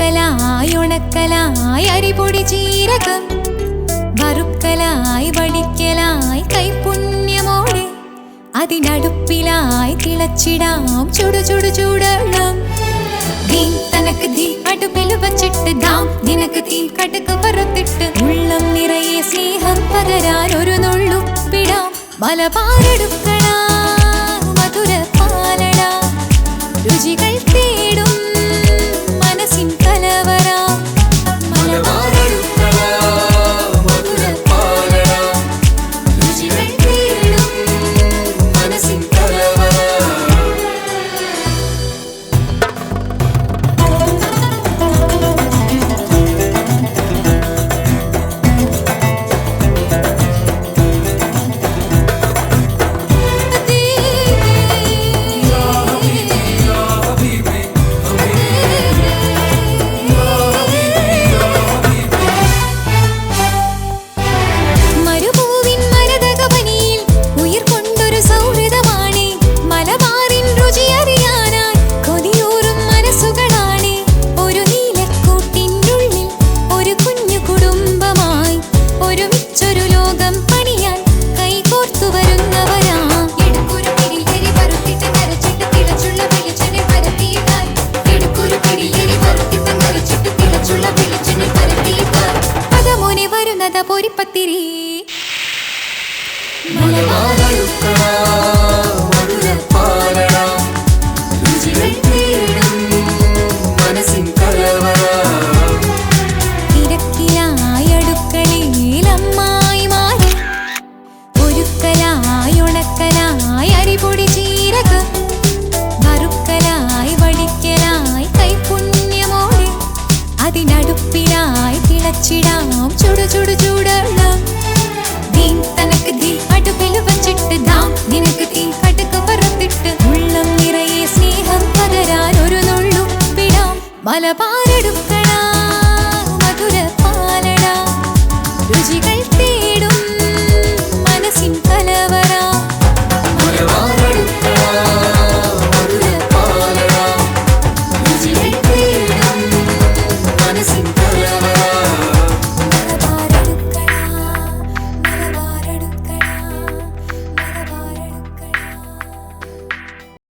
ഒരുക്കലായി ഉണക്കലായി അരിപൊടി ജീരകം വറുക്കലായി വടിക്കലായി കൈപുണ്യമോടെ അതിനടുപ്പിലായി തിളച്ചിടാം ചുടു ചുടു ചൂടണം. ദീം തനക്ക് ദീ അടുപ്പിൽ വച്ചിട്ട് ദാം നിനക്ക് തീ കടുക് വറുത്തിട്ട് ഉള്ളം നിറയെ സ്നേഹം പകരാൻ ഒരു നുള്ളുപ്പിടാം. മലബാറടുക്കള മധുര പാലട രുചികൾ തേടും മനസ്സിൻ കലവറ. മലബാറടുക്കള മധുര പാലട രുചികൾ തേടും മനസ്സിൻ കലവറ. പൊരിപ്പത്തിരി മലബാറടുക്കള മധുര പാലട രുചികൾ തേടും മനസ്സിൻ കലവറ. തിരക്കിലായി അടുക്കളയിൽ അമ്മായിമാര് ഒരുക്കലായി ഉണക്കലായി അരിപൊടി ജീരകം വറുക്കലായി വടിക്കലായി കൈപുണ്യമോടെ അതിനടുപ്പിലായി തിളച്ചിടാം ചുടു ചുടു ചൂടണം. ദീം തനക്ക് ദീ അടുപ്പിൽ വച്ചിട്ട് ദാം നിനക്ക് തീ കടുക് വറുത്തിട്ട് ഉള്ളം നിറയെ സ്നേഹം പകരാൻ ഒരു നുള്ളുപ്പിടാം. മലബാറടുക്കള മധുര പാലട രുചികൾ